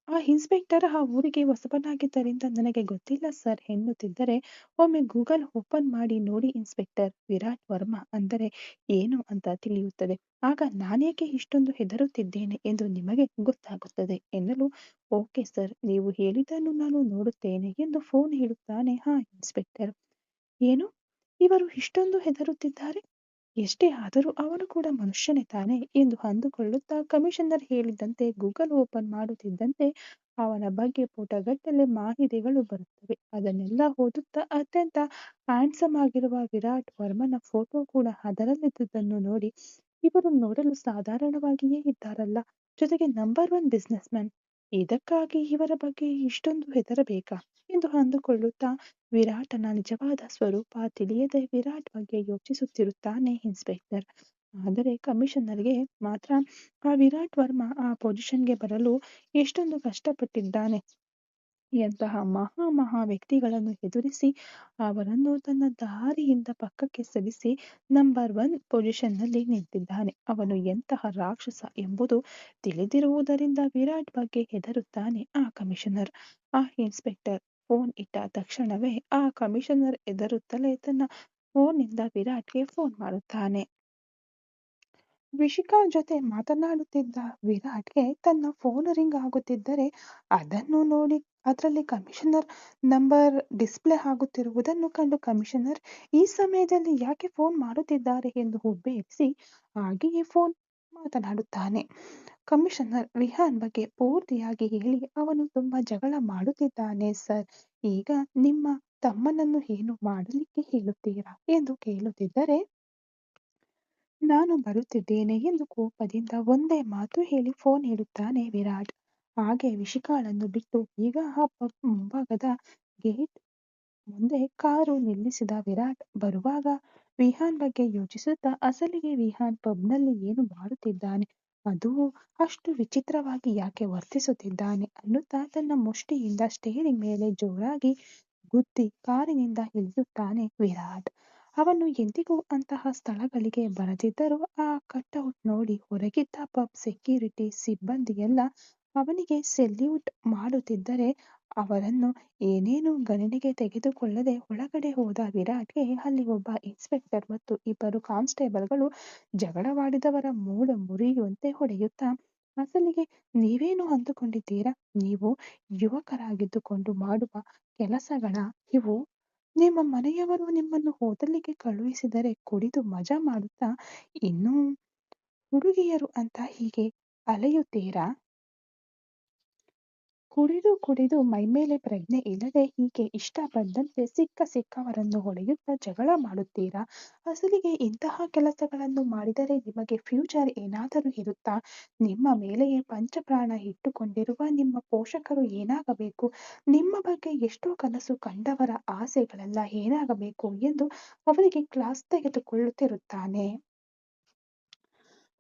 ಆ ಇನ್ಸ್ಪೆಕ್ಟರ್ ಆ ಊರಿಗೆ ಹೊಸಬನಾಗಿದ್ದರಿಂದ ನನಗೆ ಗೊತ್ತಿಲ್ಲ ಸರ್ ಎನ್ನುತ್ತಿದ್ದರೆ ಒಮ್ಮೆ ಗೂಗಲ್ ಓಪನ್ ಮಾಡಿ ನೋಡಿ ಇನ್ಸ್ಪೆಕ್ಟರ್, ವಿರಾಟ್ ವರ್ಮಾ ಅಂದರೆ ಏನು ಅಂತ ತಿಳಿಯುತ್ತದೆ. ಆಗ ನಾನೇಕೆ ಇಷ್ಟೊಂದು ಹೆದರುತ್ತಿದ್ದೇನೆ ಎಂದು ನಿಮಗೆ ಗೊತ್ತಾಗುತ್ತದೆ ಎನ್ನಲು ಓಕೆ ಸರ್, ನೀವು ಹೇಳಿದ್ದನ್ನು ನಾನು ನೋಡುತ್ತೇನೆ ಎಂದು ಫೋನ್ ಇಡುತ್ತಾನೆ ಆ ಇನ್ಸ್ಪೆಕ್ಟರ್. ಏನು, ಇವರು ಇಷ್ಟೊಂದು ಹೆದರುತ್ತಿದ್ದಾರೆ, ಎಷ್ಟೇ ಆದರೂ ಅವನು ಕೂಡ ಮನುಷ್ಯನೇ ತಾನೆ ಎಂದು ಅಂದುಕೊಳ್ಳುತ್ತಾ ಕಮಿಷನರ್ ಹೇಳಿದಂತೆ ಗೂಗಲ್ ಓಪನ್ ಮಾಡುತ್ತಿದ್ದಂತೆ ಅವನ ಬಗ್ಗೆ ಪುಟಗಟ್ಟಲೆ ಮಾಹಿತಿಗಳು ಬರುತ್ತವೆ. ಅದನ್ನೆಲ್ಲ ಓದುತ್ತಾ ಅತ್ಯಂತ ಹ್ಯಾಂಡ್ಸಮ್ ಆಗಿರುವ ವಿರಾಟ್ ವರ್ಮನ ಫೋಟೋ ಕೂಡ ಅದರಲ್ಲಿದ್ದುದನ್ನು ನೋಡಿ ಇವರು ನೋಡಲು ಸಾಧಾರಣವಾಗಿಯೇ ಇದ್ದಾರಲ್ಲ, ಜೊತೆಗೆ ನಂಬರ್ 1 ಬಿಸ್ನೆಸ್ ಮ್ಯಾನ್, ಇದಕ್ಕಾಗಿ ಇವರ ಬಗ್ಗೆ ಇಷ್ಟೊಂದು ಹೆದರಬೇಕಾ ಎಂದು ಅಂದುಕೊಳ್ಳುತ್ತಾ ವಿರಾಟನ ನಿಜವಾದ ಸ್ವರೂಪ ತಿಳಿಯದೆ ವಿರಾಟ್ ಬಗ್ಗೆ ಯೋಚಿಸುತ್ತಿರುತ್ತಾನೆ ಇನ್ಸ್ಪೆಕ್ಟರ್. ಆದರೆ ಕಮಿಷನರ್ಗೆ ಮಾತ್ರ ಆ ವಿರಾಟ್ ವರ್ಮಾ ಆ ಪೊಸಿಷನ್ಗೆ ಬರಲು ಎಷ್ಟೊಂದು ಕಷ್ಟಪಟ್ಟಿದ್ದಾನೆ, ಎಂತಹ ಮಹಾ ವ್ಯಕ್ತಿಗಳನ್ನು ಎದುರಿಸಿ ಅವರನ್ನು ತನ್ನ ದಾರಿಯಿಂದ ಪಕ್ಕಕ್ಕೆ ಸರಿಸಿ ನಂಬರ್ 1 ಪೊಸಿಷನ್ನಲ್ಲಿ ನಿಂತಿದ್ದಾನೆ. ಅವನು ಎಂತಹ ರಾಕ್ಷಸ ಎಂಬುದು ತಿಳಿದಿರುವುದರಿಂದ ವಿರಾಟ್ ಬಗ್ಗೆ ಹೆದರುತ್ತಾನೆ ಆ ಕಮಿಷನರ್. ಆ ಇನ್ಸ್ಪೆಕ್ಟರ್ ಫೋನ್ ಇಟ್ಟ ತಕ್ಷಣವೇ ಆ ಕಮಿಷನರ್ ಹೆದರುತ್ತಲೇ ತನ್ನ ಫೋನ್ನಿಂದ ವಿರಾಟ್ಗೆ ಫೋನ್ ಮಾಡುತ್ತಾನೆ. ವಿಶಿಖಾ ಜೊತೆ ಮಾತನಾಡುತ್ತಿದ್ದ ವಿರಾಟ್ಗೆ ತನ್ನ ಫೋನ್ ರಿಂಗ್ ಆಗುತ್ತಿದ್ದರೆ ಅದನ್ನು ನೋಡಿ ಅದರಲ್ಲಿ ಕಮಿಷನರ್ ನಂಬರ್ ಡಿಸ್ಪ್ಲೇ ಆಗುತ್ತಿರುವುದನ್ನು ಕಂಡು ಕಮಿಷನರ್ ಈ ಸಮಯದಲ್ಲಿ ಯಾಕೆ ಫೋನ್ ಮಾಡುತ್ತಿದ್ದಾರೆ ಎಂದು ಹುಬ್ಬೇರಿಸಿ ಹಾಗೆಯೇ ಫೋನ್ ಮಾತನಾಡುತ್ತಾನೆ. ಕಮಿಷನರ್ ವಿಹಾನ್ ಬಗ್ಗೆ ಪೂರ್ತಿಯಾಗಿ ಹೇಳಿ ಅವನು ತುಂಬಾ ಜಗಳ ಮಾಡುತ್ತಿದ್ದಾನೆ ಸರ್, ಈಗ ನಿಮ್ಮ ತಮ್ಮನನ್ನು ಏನು ಮಾಡಲಿಕ್ಕೆ ಹೇಳುತ್ತೀರಾ ಎಂದು ಕೇಳುತ್ತಿದ್ದರೆ ನಾನು ಬರುತ್ತಿದ್ದೇನೆ ಎಂದು ಕೋಪದಿಂದ ಒಂದೇ ಮಾತು ಹೇಳಿ ಫೋನ್ ಇಡುತ್ತಾನೆ ವಿರಾಟ್. ಹಾಗೆ ವಿಶಿಖಾಳನ್ನು ಬಿಟ್ಟು ಈಗ ಆ ಪಬ್ ಮುಂಭಾಗದ ಗೇಟ್ ಮುಂದೆ ಕಾರು ನಿಲ್ಲಿಸಿದ ವಿರಾಟ್ ಬರುವಾಗ ವಿಹಾನ್ ಬಗ್ಗೆ ಯೋಚಿಸುತ್ತಾ ಅಸಲಿಗೆ ವಿಹಾನ್ ಪಬ್ನಲ್ಲಿ ಏನು ಮಾಡುತ್ತಿದ್ದಾನೆ, ಅದೂ ಅಷ್ಟು ವಿಚಿತ್ರವಾಗಿ ಯಾಕೆ ವರ್ತಿಸುತ್ತಿದ್ದಾನೆ ಅನ್ನುತ್ತಾ ತನ್ನ ಮುಷ್ಟಿಯಿಂದ ಸ್ಟೇರಿಂಗ್ ಮೇಲೆ ಜೋರಾಗಿ ಗುದ್ದಿ ಕಾರಿನಿಂದ ಇಳಿಯುತ್ತಾನೆ ವಿರಾಟ್. ಅವನು ಎಂದಿಗೂ ಅಂತಹ ಸ್ಥಳಗಳಿಗೆ ಬರದಿದ್ದರೂ ಆ ಕಟ್ಔಟ್ ನೋಡಿ ಹೊರಗಿದ್ದ ಪಬ್ ಸೆಕ್ಯೂರಿಟಿ ಸಿಬ್ಬಂದಿಯೆಲ್ಲ ಅವನಿಗೆ ಸೆಲ್ಯೂಟ್ ಮಾಡುತ್ತಿದ್ದರೆ ಅವರನ್ನು ಏನೇನೂ ಗಣನೆಗೆ ತೆಗೆದುಕೊಳ್ಳದೆ ಒಳಗಡೆ ಹೋದ ವಿರಾಟ್‌ಗೆ ಅಲ್ಲಿ ಒಬ್ಬ ಇನ್ಸ್‌ಪೆಕ್ಟರ್ ಮತ್ತು ಇಬ್ಬರು ಕಾನ್ಸ್‌ಟೇಬಲ್‌ಗಳು ಜಗಳವಾಡಿದವರ ಮೂಡ ಮುರಿಯುವಂತೆ ಹೊಡೆಯುತ್ತಾ, ಅಸಲಿಗೆ ನೀವೇನು ಅಂದುಕೊಂಡಿದ್ದೀರಾ? ನೀವು ಯುವಕರಾಗಿದ್ದುಕೊಂಡು ಮಾಡುವ ಕೆಲಸಗಳಾ ಇವು? ನಿಮ್ಮ ಮನೆಯವರು ನಿಮ್ಮನ್ನು ಹೋಟೆಲ್ಲಿಗೆ ಕಳುಹಿಸಿದರೆ ಕುಡಿದು ಮಜಾ ಮಾಡುತ್ತಾ ಇನ್ನೂ ಹುಡುಗಿಯರು ಅಂತ ಹೀಗೆ ಅಲೆಯುತ್ತೀರಾ? ಕುಡಿದು ಕುಡಿದು ಮೈಮೇಲೆ ಪ್ರಜ್ಞೆ ಇಲ್ಲದೆ ಹೀಗೆ ಇಷ್ಟ ಬಂದಂತೆ ಸಿಕ್ಕವರನ್ನು ಹೊಡೆಯುತ್ತಾ ಜಗಳ ಮಾಡುತ್ತೀರಾ? ಅಸಲಿಗೆ ಇಂತಹ ಕೆಲಸಗಳನ್ನು ಮಾಡಿದರೆ ನಿಮಗೆ ಫ್ಯೂಚರ್ ಏನಾದರೂ ಇರುತ್ತಾ? ನಿಮ್ಮ ಮೇಲೆಯೇ ಪಂಚಪ್ರಾಣ ಇಟ್ಟುಕೊಂಡಿರುವ ನಿಮ್ಮ ಪೋಷಕರು ಏನಾಗಬೇಕು? ನಿಮ್ಮ ಬಗ್ಗೆ ಎಷ್ಟೋ ಕನಸು ಕಂಡವರ ಆಸೆಗಳೆಲ್ಲ ಏನಾಗಬೇಕು ಎಂದು ಅವರಿಗೆ ಕ್ಲಾಸ್ ತೆಗೆದುಕೊಳ್ಳುತ್ತಿರುತ್ತಾನೆ.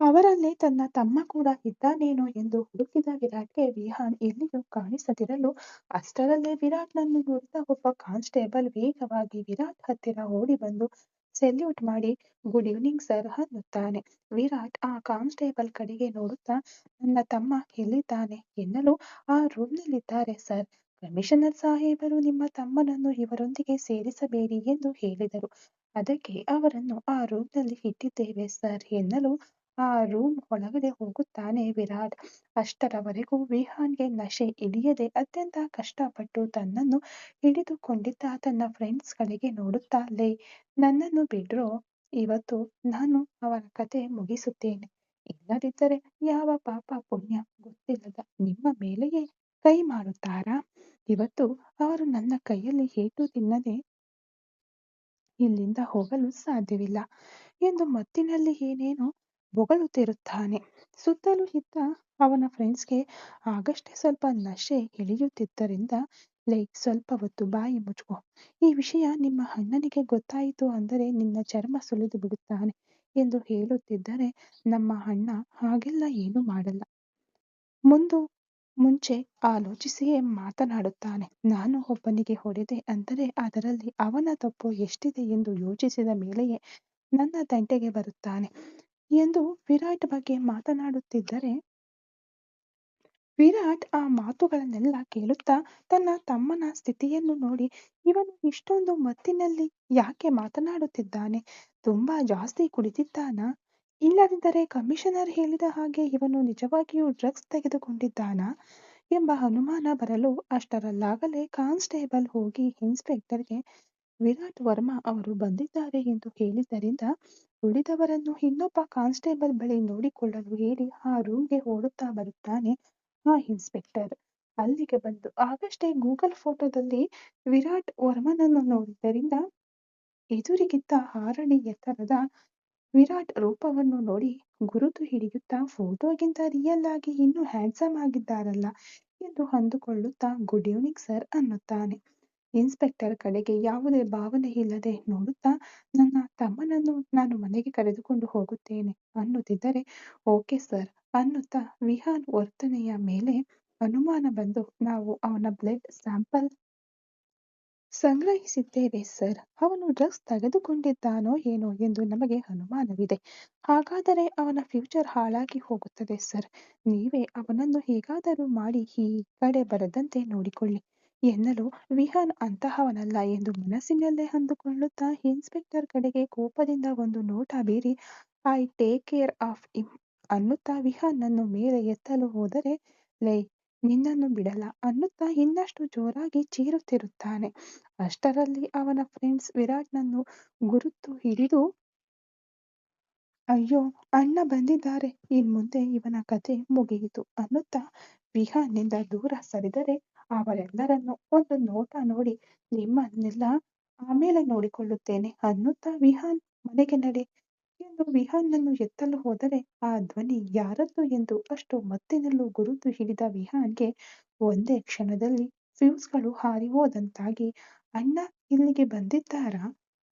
ಅವರಲ್ಲೇ ತನ್ನ ತಮ್ಮ ಕೂಡ ಇದ್ದಾನೇನೋ ಎಂದು ಹುಡುಕಿದ ವಿರಾಟ್‌ಗೆ ವಿಹಾನ್ ಎಲ್ಲಿಯೂ ಕಾಣಿಸದಿರಲು, ಅಷ್ಟರಲ್ಲೇ ವಿರಾಟ್‌ನನ್ನು ನೋಡಿದ ಒಬ್ಬ ಕಾನ್ಸ್‌ಟೇಬಲ್ ವೇಗವಾಗಿ ವಿರಾಟ್ ಹತ್ತಿರ ಓಡಿ ಬಂದು ಸೆಲ್ಯೂಟ್ ಮಾಡಿ ಗುಡ್ ಈವ್ನಿಂಗ್ ಸರ್ ಅನ್ನುತ್ತಾನೆ. ವಿರಾಟ್ ಆ ಕಾನ್ಸ್‌ಟೇಬಲ್ ಕಡೆಗೆ ನೋಡುತ್ತಾ, ನನ್ನ ತಮ್ಮ ಎಲ್ಲಿದ್ದಾನೆ ಎನ್ನಲು, ಆ ರೂಮ್‌ನಲ್ಲಿದ್ದಾರೆ ಸರ್. ಕಮಿಷನರ್ ಸಾಹೇಬರು ನಿಮ್ಮ ತಮ್ಮನನ್ನು ಇವರೊಂದಿಗೆ ಸೇರಿಸಬೇಡಿ ಎಂದು ಹೇಳಿದರು. ಅದಕ್ಕೆ ಅವರನ್ನು ಆ ರೂಮ್‌ನಲ್ಲಿ ಇಟ್ಟಿದ್ದೇವೆ ಸರ್ ಎನ್ನಲು, ಆ ರೂಮ್ ಒಳಗಡೆ ಹೋಗುತ್ತಾನೆ ವಿರಾಟ್. ಅಷ್ಟರವರೆಗೂ ವಿಹಾನ್‌ಗೆ ನಶೆ ಇಳಿಯದೆ ಅತ್ಯಂತ ಕಷ್ಟಪಟ್ಟು ತನ್ನನ್ನು ಹಿಡಿದುಕೊಂಡಿದ್ದ ತನ್ನ ಫ್ರೆಂಡ್ಸ್ ಗಳಿಗೆ ನೋಡುತ್ತಾ, ಲೇ, ನನ್ನನ್ನು ಬಿಡ್ರೋ, ಇವತ್ತು ನಾನು ಅವರ ಕತೆ ಮುಗಿಸುತ್ತೇನೆ. ಇಲ್ಲದಿದ್ದರೆ ಯಾವ ಪಾಪ ಪುಣ್ಯ ಗೊತ್ತಿಲ್ಲದ ನಿಮ್ಮ ಮೇಲೆಯೇ ಕೈ ಮಾಡುತ್ತಾರಾ? ಇವತ್ತು ಅವರು ನನ್ನ ಕೈಯಲ್ಲಿ ಏಟು ತಿನ್ನದೆ ಇಲ್ಲಿಂದ ಹೋಗಲು ಸಾಧ್ಯವಿಲ್ಲ ಎಂದು ಮತ್ತಿನಲ್ಲಿ ಏನೇನೋ ಬೊಗಳುತ್ತಿರುತ್ತಾನೆ. ಸುತ್ತಲೂ ಇದ್ದ ಅವನ ಫ್ರೆಂಡ್ಸ್‌ಗೆ ಆಗಷ್ಟೇ ಸ್ವಲ್ಪ ನಶೆ ಇಳಿಯುತ್ತಿದ್ದರಿಂದ, ಲೇ, ಸ್ವಲ್ಪ ಹೊತ್ತು ಬಾಯಿ ಮುಚ್ಕೋ. ಈ ವಿಷಯ ನಿಮ್ಮ ಅಣ್ಣನಿಗೆ ಗೊತ್ತಾಯಿತು ಅಂದರೆ ನಿನ್ನ ಚರ್ಮ ಸುಲಿದು ಬಿಡುತ್ತಾನೆ ಎಂದು ಹೇಳುತ್ತಿದ್ದರೆ, ನಮ್ಮ ಅಣ್ಣ ಹಾಗೆಲ್ಲ ಏನೂ ಮಾಡಲ್ಲ. ಮುಂಚೆ ಆಲೋಚಿಸಿಯೇ ಮಾತನಾಡುತ್ತಾನೆ. ನಾನು ಒಬ್ಬನಿಗೆ ಹೊಡೆದೆ ಅಂದರೆ ಅದರಲ್ಲಿ ಅವನ ತಪ್ಪು ಎಷ್ಟಿದೆ ಎಂದು ಯೋಚಿಸಿದ ಮೇಲೆಯೇ ನನ್ನ ತಂಟೆಗೆ ಬರುತ್ತಾನೆ ಎಂದು ವಿರಾಟ್ ಬಗ್ಗೆ ಮಾತನಾಡುತ್ತಿದ್ದರೆ, ವಿರಾಟ್ ಆ ಮಾತುಗಳನ್ನೆಲ್ಲ ಕೇಳುತ್ತಾ ತನ್ನ ತಮ್ಮನ ಸ್ಥಿತಿಯನ್ನು ನೋಡಿ, ಇವನು ಇಷ್ಟೊಂದು ಮತ್ತಿನಲ್ಲಿ ಯಾಕೆ ಮಾತನಾಡುತ್ತಿದ್ದಾನೆ? ತುಂಬಾ ಜಾಸ್ತಿ ಕುಡಿದಿದ್ದಾನಾ? ಇಲ್ಲದಿದ್ದರೆ ಕಮಿಷನರ್ ಹೇಳಿದ ಹಾಗೆ ಇವನು ನಿಜವಾಗಿಯೂ ಡ್ರಗ್ಸ್ ತೆಗೆದುಕೊಂಡಿದ್ದಾನಾ ಎಂಬ ಅನುಮಾನ ಬರಲು, ಅಷ್ಟರಲ್ಲಾಗಲೇ ಕಾನ್ಸ್‌ಟೇಬಲ್ ಹೋಗಿ ಇನ್ಸ್‌ಪೆಕ್ಟರ್‌ಗೆ ವಿರಾಟ್ ವರ್ಮಾ ಅವರು ಬಂದಿದ್ದಾರೆ ಎಂದು ಹೇಳಿದ್ದರಿಂದ ಉಳಿದವರನ್ನು ಇನ್ನೊಬ್ಬ ಕಾನ್ಸ್‌ಟೇಬಲ್ ಬಳಿ ನೋಡಿಕೊಳ್ಳಲು ಹೇಳಿ ಆ ರೂಮ್‌ಗೆ ಓಡುತ್ತಾ ಬರುತ್ತಾನೆ ಆ ಇನ್ಸ್‌ಪೆಕ್ಟರ್. ಅಲ್ಲಿಗೆ ಬಂದು ಆಗಷ್ಟೇ ಗೂಗಲ್ ಫೋಟೋದಲ್ಲಿ ವಿರಾಟ್ ವರ್ಮನನ್ನು ನೋಡಿದ್ದರಿಂದ ಎದುರಿಗಿದ್ದ 6 ಅಡಿ ಎತ್ತರದ ವಿರಾಟ್ ರೂಪವನ್ನು ನೋಡಿ ಗುರುತು ಹಿಡಿಯುತ್ತಾ, ಫೋಟೋಗಿಂತ ರಿಯಲ್ ಆಗಿ ಇನ್ನೂ ಹ್ಯಾಂಡ್ಸಮ್ ಆಗಿದ್ದಾರಲ್ಲ ಎಂದು ಅಂದುಕೊಳ್ಳುತ್ತಾ ಗುಡ್ ಈವ್ನಿಂಗ್ ಸರ್ ಅನ್ನುತ್ತಾನೆ. ಇನ್ಸ್‌ಪೆಕ್ಟರ್ ಕಡೆಗೆ ಯಾವುದೇ ಭಾವನೆ ಇಲ್ಲದೆ ನೋಡುತ್ತಾ, ನನ್ನ ತಮ್ಮನನ್ನು ನಾನು ಮನೆಗೆ ಕರೆದುಕೊಂಡು ಹೋಗುತ್ತೇನೆ ಅನ್ನುತ್ತಿದ್ದರೆ, ಓಕೆ ಸರ್ ಅನ್ನುತ್ತಾ ವಿಹಾನ್ ವರ್ತನೆಯ ಮೇಲೆ ಅನುಮಾನ ಬಂದು, ನಾವು ಅವನ ಬ್ಲಡ್ ಸ್ಯಾಂಪಲ್ ಸಂಗ್ರಹಿಸಿದ್ದೇವೆ ಸರ್. ಅವನು ಡ್ರಗ್ಸ್ ತೆಗೆದುಕೊಂಡಿದ್ದಾನೋ ಏನೋ ಎಂದು ನಮಗೆ ಅನುಮಾನವಿದೆ. ಹಾಗಾದರೆ ಅವನ ಫ್ಯೂಚರ್ ಹಾಳಾಗಿ ಹೋಗುತ್ತದೆ ಸರ್. ನೀವೇ ಅವನನ್ನು ಹೇಗಾದರೂ ಮಾಡಿ ಈ ಕಡೆ ಬರದಂತೆ ನೋಡಿಕೊಳ್ಳಿ ಎನ್ನಲು, ವಿಹಾನ್ ಅಂತಹವನಲ್ಲ ಎಂದು ಮನಸ್ಸಿನಲ್ಲೇ ಅಂದುಕೊಳ್ಳುತ್ತಾ ಇನ್ಸ್‌ಪೆಕ್ಟರ್ ಕಡೆಗೆ ಕೋಪದಿಂದ ಒಂದು ನೋಟ ಬೀರಿ, I take care of him ಅನ್ನುತ್ತಾ ವಿಹಾನ್ನನ್ನು ಮೇಲೆ ಎತ್ತಲು ಹೋದರೆ, ಲೇ, ನಿನ್ನನ್ನು ಬಿಡಲ್ಲ ಅನ್ನುತ್ತಾ ಇನ್ನಷ್ಟು ಜೋರಾಗಿ ಚೀರುತ್ತಿರುತ್ತಾನೆ. ಅಷ್ಟರಲ್ಲಿ ಅವನ ಫ್ರೆಂಡ್ಸ್ ವಿರಾಟ್‌ನನ್ನು ಗುರುತು ಹಿಡಿದು, ಅಯ್ಯೋ, ಅಣ್ಣ ಬಂದಿದ್ದಾರೆ, ಇನ್ಮುಂದೆ ಇವನ ಕತೆ ಮುಗಿಯಿತು ಅನ್ನುತ್ತಾ ವಿಹಾನ್‌ನಿಂದ ದೂರ ಸರಿದರೆ, ಅವರೆಲ್ಲರನ್ನೂ ಒಂದು ನೋಟ ನೋಡಿ, ನಿಮ್ಮನ್ನೆಲ್ಲ ಆಮೇಲೆ ನೋಡಿಕೊಳ್ಳುತ್ತೇನೆ ಅನ್ನುತ್ತಾ ವಿಹಾನ್, ಮನೆಗೆ ನಡೆ ಎಂದು ವಿಹಾನ್ನನ್ನು ಎತ್ತಲು ಹೋದರೆ, ಆ ಧ್ವನಿ ಯಾರದ್ದು ಎಂದು ಅಷ್ಟು ಮತ್ತಿನಲ್ಲೂ ಗುರುತು ಹಿಡಿದ ವಿಹಾನ್‌ಗೆ ಒಂದೇ ಕ್ಷಣದಲ್ಲಿ ಫ್ಯೂಸ್‌ಗಳು ಹಾರಿ ಹೋದಂತಾಗಿ, ಅಣ್ಣ ಇಲ್ಲಿಗೆ ಬಂದಿದ್ದಾರಾ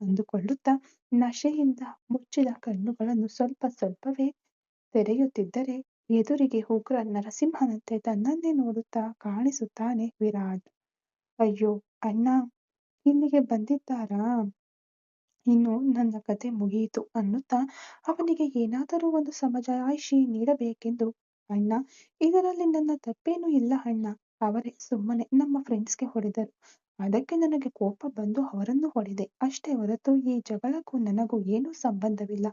ಅಂದುಕೊಳ್ಳುತ್ತಾ ನಶೆಯಿಂದ ಮುಚ್ಚಿದ ಕಣ್ಣುಗಳನ್ನು ಸ್ವಲ್ಪ ಸ್ವಲ್ಪವೇ ತೆರೆಯುತ್ತಿದ್ದರೆ, ಎದುರಿಗೆ ಉಗ್ರ ನರಸಿಂಹನಂತೆ ತನ್ನನ್ನೇ ನೋಡುತ್ತಾ ಕಾಣಿಸುತ್ತಾನೆ ವಿರಾಟ್. ಅಯ್ಯೋ, ಅಣ್ಣ ಇಲ್ಲಿಗೆ ಬಂದಿದ್ದಾರಾ? ಇನ್ನು ನನ್ನ ಕತೆ ಮುಗಿಯಿತು ಅನ್ನುತ್ತಾ ಅವನಿಗೆ ಏನಾದರೂ ಒಂದು ಸಮಜಾಯಿಷಿ ನೀಡಬೇಕೆಂದು, ಅಣ್ಣ, ಇದರಲ್ಲಿ ನನ್ನ ತಪ್ಪೇನೂ ಇಲ್ಲ ಅಣ್ಣ. ಅವರೇ ಸುಮ್ಮನೆ ನಮ್ಮ ಫ್ರೆಂಡ್ಸ್‌ಗೆ ಹೊಡೆದರು. ಅದಕ್ಕೆ ನನಗೆ ಕೋಪ ಬಂದು ಅವರನ್ನು ಹೊಡೆದೆ. ಅಷ್ಟೇ ಹೊರತು ಈ ಜಗಳಕ್ಕೂ ನನಗೂ ಏನೂ ಸಂಬಂಧವಿಲ್ಲ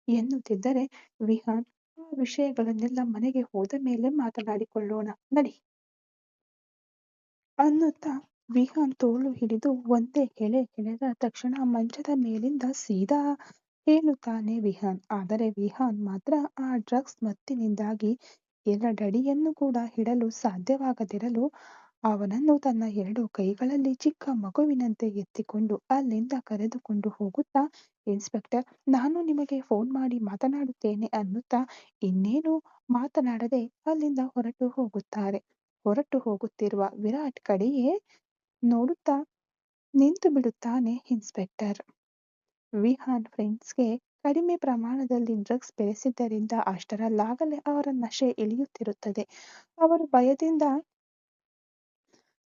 ಎನ್ನುತ್ತಿದ್ದರೆ, ವಿಹಾನ್ ಆ ವಿಷಯಗಳನ್ನೆಲ್ಲ ಮನೆಗೆ ಹೋದ ಮೇಲೆ ಮಾತನಾಡಿಕೊಳ್ಳೋಣ ನಡಿ ಅನ್ನುತ್ತಾ ವಿಹಾನ್ ತೋಳು ಹಿಡಿದು ಒಂದೇ ಎಳೆ ಎಳೆದ ತಕ್ಷಣ ಮಂಚದ ಮೇಲಿಂದ ಸೀದಾ ಏಳುತ್ತಾನೆ ವಿಹಾನ್. ಆದರೆ ವಿಹಾನ್ ಮಾತ್ರ ಆ ಡ್ರಗ್ಸ್ ಮತ್ತಿನಿಂದಾಗಿ ಎರಡಡಿಯನ್ನು ಕೂಡ ಇಡಲು ಸಾಧ್ಯವಾಗದಿರಲು ಅವನನ್ನು ತನ್ನ ಎರಡು ಕೈಗಳಲ್ಲಿ ಚಿಕ್ಕ ಮಗುವಿನಂತೆ ಎತ್ತಿಕೊಂಡು ಅಲ್ಲಿಂದ ಕರೆದುಕೊಂಡು ಹೋಗುತ್ತಾ, ಇನ್ಸ್ಪೆಕ್ಟರ್, ನಾನು ನಿಮಗೆ ಫೋನ್ ಮಾಡಿ ಮಾತನಾಡುತ್ತೇನೆ ಅನ್ನುತ್ತಾ ಇನ್ನೇನು ಮಾತನಾಡದೆ ಅಲ್ಲಿಂದ ಹೊರಟು ಹೋಗುತ್ತಾರೆ. ಹೊರಟು ಹೋಗುತ್ತಿರುವ ವಿರಾಟ್ ಕಡೆಯೇ ನೋಡುತ್ತಾ ನಿಂತು ಬಿಡುತ್ತಾನೆ ಇನ್ಸ್ಪೆಕ್ಟರ್. ವಿಹಾನ್ ಫ್ರೆಂಡ್ಸ್‌ಗೆ ಕಡಿಮೆ ಪ್ರಮಾಣದಲ್ಲಿ ಡ್ರಗ್ಸ್ ಬೆರೆಸಿದ್ದರಿಂದ ಅಷ್ಟರಲ್ಲಾಗಲೇ ಅವರ ನಶೆ ಇಳಿಯುತ್ತಿರುತ್ತದೆ. ಅವರು ಭಯದಿಂದ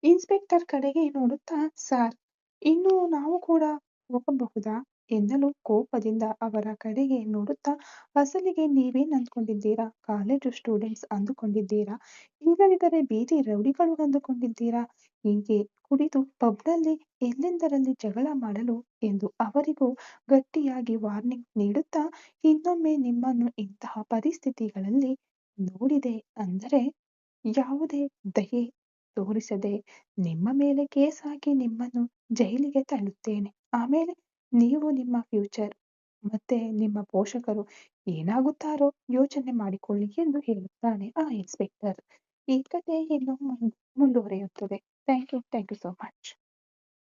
ಇನ್ಸ್ಪೆಕ್ಟರ್ ಕಡೆಗೆ ನೋಡುತ್ತಾ, ಸಾರ್, ಇನ್ನು ನಾವು ಕೂಡ ಹೋಗಬಹುದಾ ಎನ್ನಲು ಕೋಪದಿಂದ ಅವರ ಕಡೆಗೆ ನೋಡುತ್ತಾ, ಅಸಲಿಗೆ ನೀವೇನ್ ಅಂದುಕೊಂಡಿದ್ದೀರಾ? College students ಅಂದುಕೊಂಡಿದ್ದೀರಾ? ಇಲ್ಲದಿದ್ದರೆ ಬೀದಿ ರೌಡಿಗಳು ಅಂದುಕೊಂಡಿದ್ದೀರಾ? ಹೀಗೆ ಕುಡಿದು ಪಬ್‌ನಲ್ಲಿ ಎಲ್ಲೆಂದರಲ್ಲಿ ಜಗಳ ಮಾಡಲು ಎಂದು ಅವರಿಗೂ ಗಟ್ಟಿಯಾಗಿ ವಾರ್ನಿಂಗ್ ನೀಡುತ್ತಾ, ಇನ್ನೊಮ್ಮೆ ನಿಮ್ಮನ್ನು ಇಂತಹ ಪರಿಸ್ಥಿತಿಗಳಲ್ಲಿ ನೋಡಿದೆ ಅಂದರೆ ಯಾವುದೇ ದಯೆ ತೋರಿಸದೆ ನಿಮ್ಮ ಮೇಲೆ ಕೇಸ್ ಹಾಕಿ ನಿಮ್ಮನ್ನು ಜೈಲಿಗೆ ತಳ್ಳುತ್ತೇನೆ. ಆಮೇಲೆ ನೀವು, ನಿಮ್ಮ ಫ್ಯೂಚರ್ ಮತ್ತೆ ನಿಮ್ಮ ಪೋಷಕರು ಏನಾಗುತ್ತಾರೋ ಯೋಚನೆ ಮಾಡಿಕೊಳ್ಳಿ ಎಂದು ಹೇಳುತ್ತಾನೆ ಆ ಇನ್ಸ್ಪೆಕ್ಟರ್. ಈ ಕಥೆ ಇನ್ನು ಮುಂದುವರಿಯುತ್ತದೆ. Thank you so much.